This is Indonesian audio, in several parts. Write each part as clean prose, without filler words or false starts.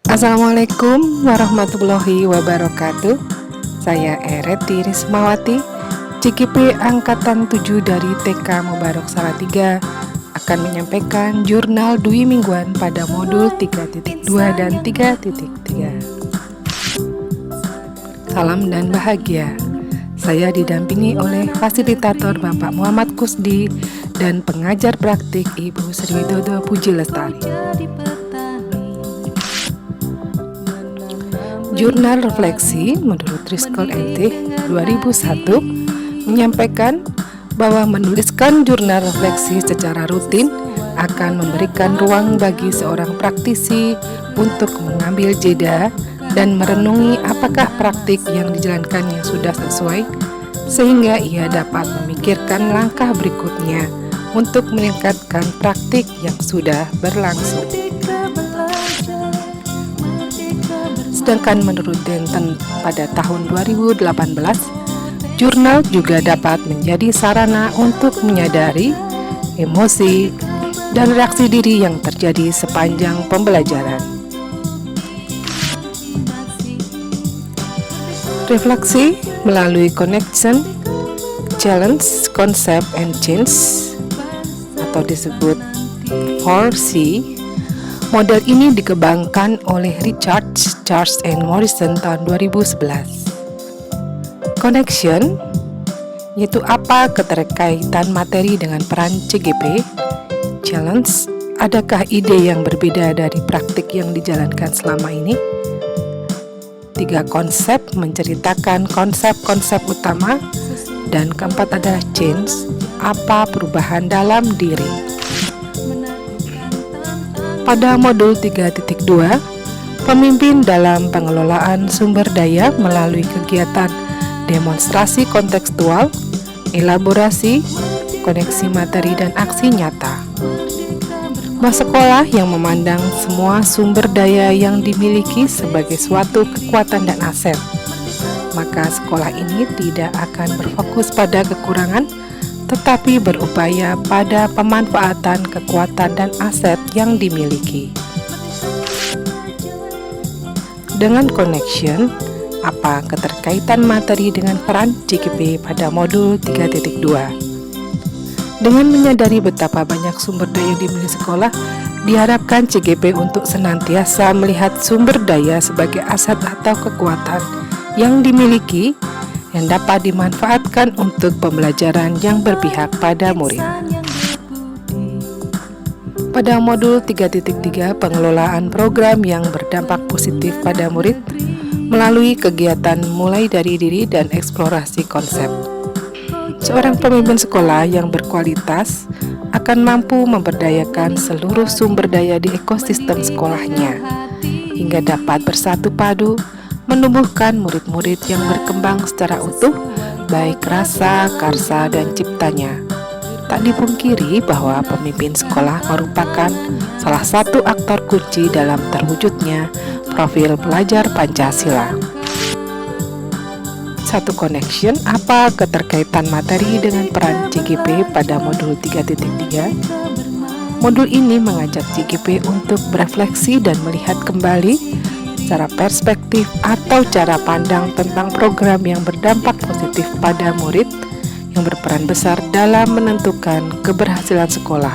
Assalamualaikum warahmatullahi wabarakatuh. Saya Ereti Rismawati, CGP Angkatan 7 dari TK Mubarak Salatiga akan menyampaikan jurnal Dwi Mingguan pada modul 3.2 dan 3.3. Salam dan bahagia. Saya didampingi oleh fasilitator Bapak Muhammad Kusdi dan pengajar praktik Ibu Sri Dodo Puji Lestari. Jurnal Refleksi menurut Driscoll NT 2001 menyampaikan bahwa menuliskan jurnal refleksi secara rutin akan memberikan ruang bagi seorang praktisi untuk mengambil jeda dan merenungi apakah praktik yang dijalankannya sudah sesuai, sehingga ia dapat memikirkan langkah berikutnya untuk meningkatkan praktik yang sudah berlangsung. Sedangkan menurut Denton pada tahun 2018, jurnal juga dapat menjadi sarana untuk menyadari emosi dan reaksi diri yang terjadi sepanjang pembelajaran. Refleksi melalui connection, challenge, concept, and change atau disebut 4C. Model ini dikembangkan oleh Richard, Charles, and Morrison tahun 2011. Connection, yaitu apa keterkaitan materi dengan peran CGP. Challenge, adakah ide yang berbeda dari praktik yang dijalankan selama ini. 3 konsep, menceritakan konsep-konsep utama. Dan keempat adalah change, apa perubahan dalam diri. Pada modul 3.2, pemimpin dalam pengelolaan sumber daya melalui kegiatan demonstrasi kontekstual, elaborasi, koneksi materi, dan aksi nyata. Sekolah yang memandang semua sumber daya yang dimiliki sebagai suatu kekuatan dan aset, maka sekolah ini tidak akan berfokus pada kekurangan, tetapi berupaya pada pemanfaatan kekuatan dan aset yang dimiliki. Dengan connection, apa keterkaitan materi dengan peran CGP pada modul 3.2? Dengan menyadari betapa banyak sumber daya yang dimiliki sekolah, diharapkan CGP untuk senantiasa melihat sumber daya sebagai aset atau kekuatan yang dimiliki yang dapat dimanfaatkan untuk pembelajaran yang berpihak pada murid. Pada modul 3.3, pengelolaan program yang berdampak positif pada murid melalui kegiatan mulai dari diri dan eksplorasi konsep. Seorang pemimpin sekolah yang berkualitas akan mampu memberdayakan seluruh sumber daya di ekosistem sekolahnya hingga dapat bersatu padu menumbuhkan murid-murid yang berkembang secara utuh, baik rasa, karsa, dan ciptanya. Tak dipungkiri bahwa pemimpin sekolah merupakan salah satu aktor kunci dalam terwujudnya profil pelajar Pancasila. 1. Connection, apa keterkaitan materi dengan peran CGP pada modul 3.3? Modul ini mengajak CGP untuk berefleksi dan melihat kembali secara perspektif atau cara pandang tentang program yang berdampak positif pada murid yang berperan besar dalam menentukan keberhasilan sekolah,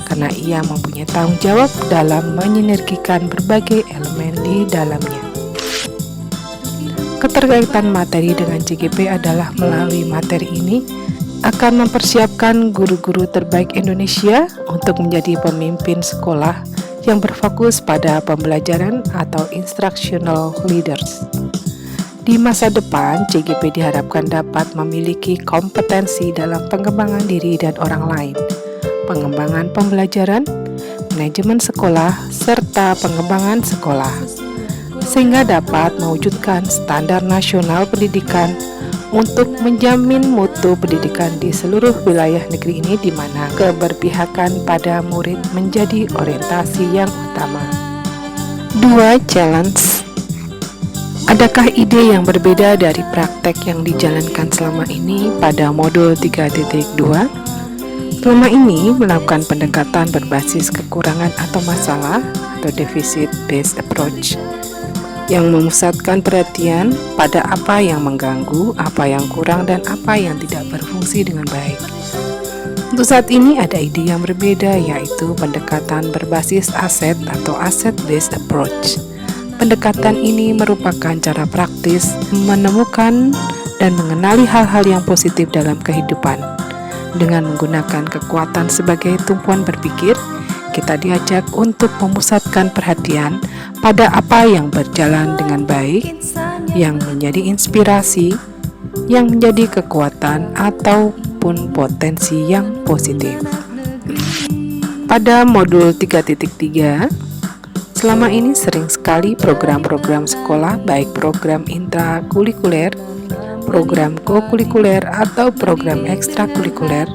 karena ia mempunyai tanggung jawab dalam menyinergikan berbagai elemen di dalamnya. Keterkaitan materi dengan CGP adalah melalui materi ini akan mempersiapkan guru-guru terbaik Indonesia untuk menjadi pemimpin sekolah yang berfokus pada pembelajaran atau instructional leaders. Di masa depan, CGP diharapkan dapat memiliki kompetensi dalam pengembangan diri dan orang lain, pengembangan pembelajaran, manajemen sekolah, serta pengembangan sekolah, sehingga dapat mewujudkan standar nasional pendidikan untuk menjamin mutu pendidikan di seluruh wilayah negeri ini, di mana keberpihakan pada murid menjadi orientasi yang utama. 2. Challenge. Adakah ide yang berbeda dari praktek yang dijalankan selama ini pada modul 3.2? Selama ini melakukan pendekatan berbasis kekurangan atau masalah atau deficit based approach yang memusatkan perhatian pada apa yang mengganggu, apa yang kurang, dan apa yang tidak berfungsi dengan baik. Untuk saat ini ada ide yang berbeda, yaitu pendekatan berbasis aset atau asset based approach. Pendekatan ini merupakan cara praktis menemukan dan mengenali hal-hal yang positif dalam kehidupan. Dengan menggunakan kekuatan sebagai tumpuan berpikir, kita diajak untuk memusatkan perhatian pada apa yang berjalan dengan baik, yang menjadi inspirasi, yang menjadi kekuatan ataupun potensi yang positif. Pada modul 3.3, selama ini sering sekali program-program sekolah, baik program intrakurikuler, program kokurikuler, atau program ekstrakurikuler,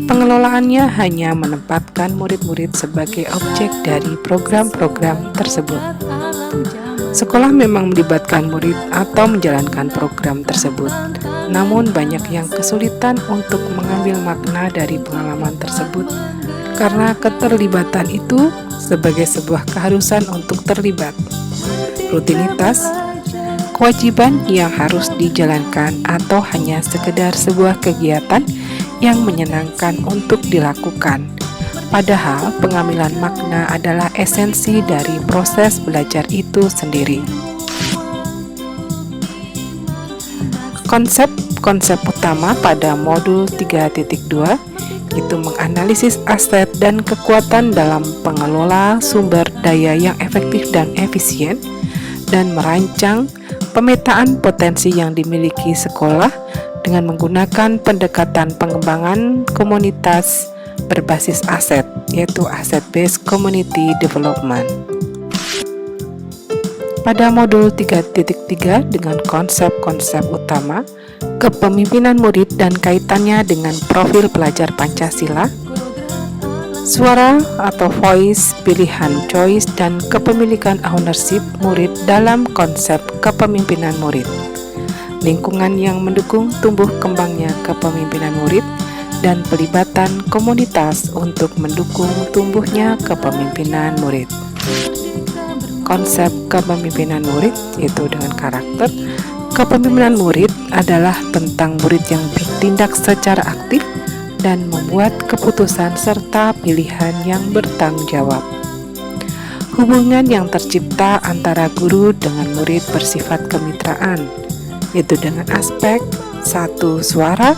pengelolaannya hanya menempatkan murid-murid sebagai objek dari program-program tersebut. Sekolah memang melibatkan murid atau menjalankan program tersebut, namun banyak yang kesulitan untuk mengambil makna dari pengalaman tersebut karena keterlibatan itu sebagai sebuah keharusan untuk terlibat. Rutinitas, kewajiban yang harus dijalankan, atau hanya sekedar sebuah kegiatan yang menyenangkan untuk dilakukan. Padahal pengambilan makna adalah esensi dari proses belajar itu sendiri. Konsep utama pada modul 3.2 itu menganalisis aset dan kekuatan dalam pengelola sumber daya yang efektif dan efisien, dan merancang pemetaan potensi yang dimiliki sekolah dengan menggunakan pendekatan pengembangan komunitas berbasis aset, yaitu Asset Based Community Development. Pada modul 3.3 dengan konsep-konsep utama, kepemimpinan murid dan kaitannya dengan profil pelajar Pancasila, suara atau voice, pilihan choice, dan kepemilikan ownership murid dalam konsep kepemimpinan murid, lingkungan yang mendukung tumbuh kembangnya kepemimpinan murid, dan pelibatan komunitas untuk mendukung tumbuhnya kepemimpinan murid. Konsep kepemimpinan murid yaitu dengan karakter. Kepemimpinan murid adalah tentang murid yang bertindak secara aktif dan membuat keputusan serta pilihan yang bertanggung jawab. Hubungan yang tercipta antara guru dengan murid bersifat kemitraan, yaitu dengan aspek 1. Suara,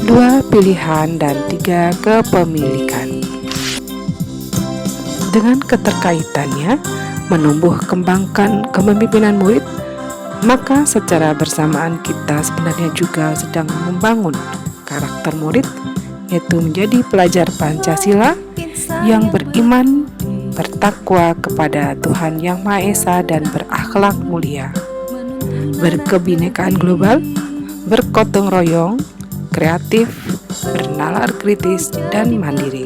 2. Pilihan, dan 3. Kepemilikan. Dengan keterkaitannya menumbuh kembangkan kepemimpinan murid, maka secara bersamaan kita sebenarnya juga sedang membangun karakter murid, yaitu menjadi pelajar Pancasila yang beriman, bertakwa kepada Tuhan Yang Maha Esa, dan berakhlak mulia, berkebinekaan global, bergotong royong, kreatif, bernalar kritis, dan mandiri.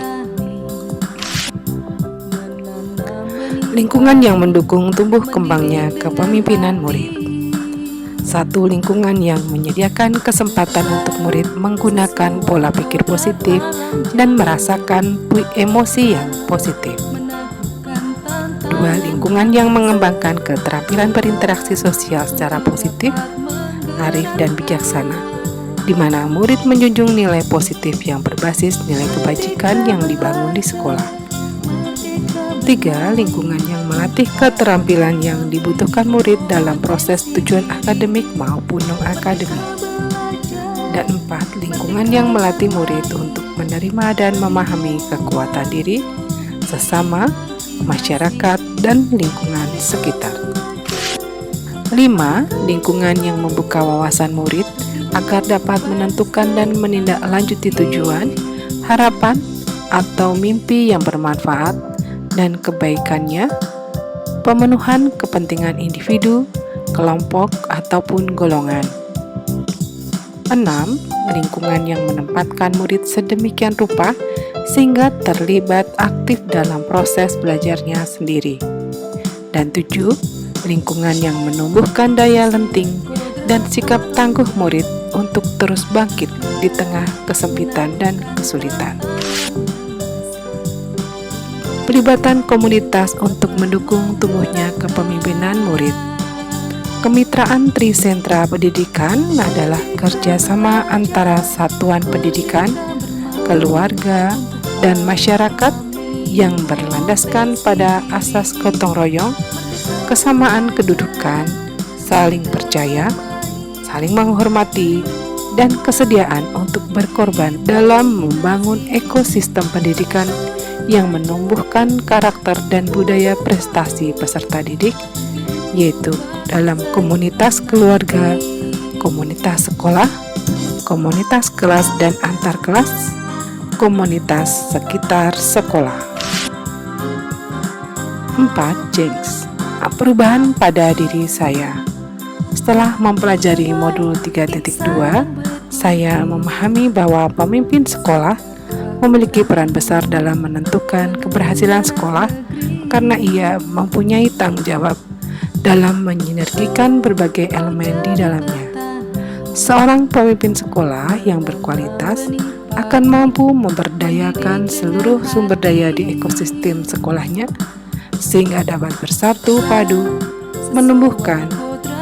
Lingkungan yang mendukung tumbuh kembangnya kepemimpinan murid. 1. Lingkungan yang menyediakan kesempatan untuk murid menggunakan pola pikir positif dan merasakan emosi yang positif. 2. Lingkungan yang mengembangkan keterampilan berinteraksi sosial secara positif, arif, dan bijaksana, di mana murid menjunjung nilai positif yang berbasis nilai kebajikan yang dibangun di sekolah. 3. Lingkungan yang melatih keterampilan yang dibutuhkan murid dalam proses tujuan akademik maupun non-akademik. Dan 4. Lingkungan yang melatih murid untuk menerima dan memahami kekuatan diri, sesama, masyarakat, dan lingkungan sekitar. 5. Lingkungan yang membuka wawasan murid agar dapat menentukan dan menindaklanjuti tujuan, harapan, atau mimpi yang bermanfaat dan kebaikannya, pemenuhan kepentingan individu, kelompok, ataupun golongan. 6. Lingkungan yang menempatkan murid sedemikian rupa sehingga terlibat aktif dalam proses belajarnya sendiri. Dan 7. lingkungan yang menumbuhkan daya lenting dan sikap tangguh murid untuk terus bangkit di tengah kesempitan dan kesulitan. Pelibatan komunitas untuk mendukung tumbuhnya kepemimpinan murid. Kemitraan Trisentra Pendidikan adalah kerjasama antara satuan pendidikan, keluarga, dan masyarakat yang berlandaskan pada asas gotong royong, kesamaan kedudukan, saling percaya, saling menghormati, dan kesediaan untuk berkorban dalam membangun ekosistem pendidikan yang menumbuhkan karakter dan budaya prestasi peserta didik, yaitu dalam komunitas keluarga, komunitas sekolah, komunitas kelas dan antar kelas, komunitas sekitar sekolah. 4. Jinx, perubahan pada diri saya. Setelah mempelajari modul 3.2, saya memahami bahwa pemimpin sekolah memiliki peran besar dalam menentukan keberhasilan sekolah karena ia mempunyai tanggung jawab dalam menyinergikan berbagai elemen di dalamnya. Seorang pemimpin sekolah yang berkualitas akan mampu memberdayakan seluruh sumber daya di ekosistem sekolahnya sehingga dapat bersatu padu menumbuhkan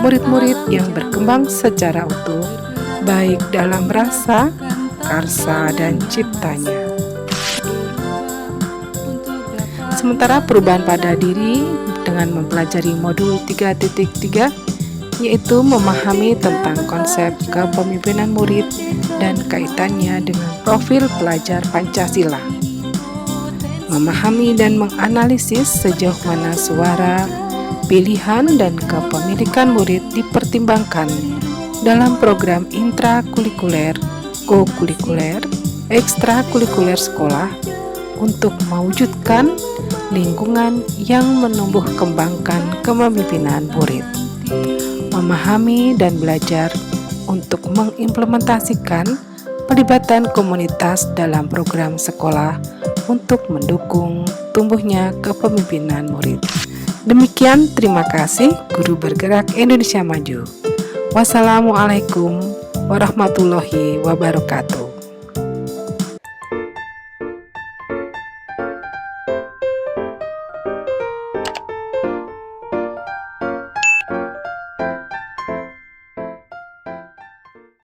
murid-murid yang berkembang secara utuh baik dalam rasa, karsa, dan ciptanya. Sementara perubahan pada diri dengan mempelajari modul 3.3 yaitu memahami tentang konsep kepemimpinan murid dan kaitannya dengan profil pelajar Pancasila. Memahami dan menganalisis sejauh mana suara, pilihan, dan kepemilikan murid dipertimbangkan dalam program intrakurikuler, kokurikuler, ekstrakurikuler sekolah untuk mewujudkan lingkungan yang menumbuh kembangkan kepemimpinan murid. Memahami dan belajar untuk mengimplementasikan pelibatan komunitas dalam program sekolah untuk mendukung tumbuhnya kepemimpinan murid. Demikian, terima kasih. Guru Bergerak Indonesia Maju. Wassalamualaikum warahmatullahi wabarakatuh.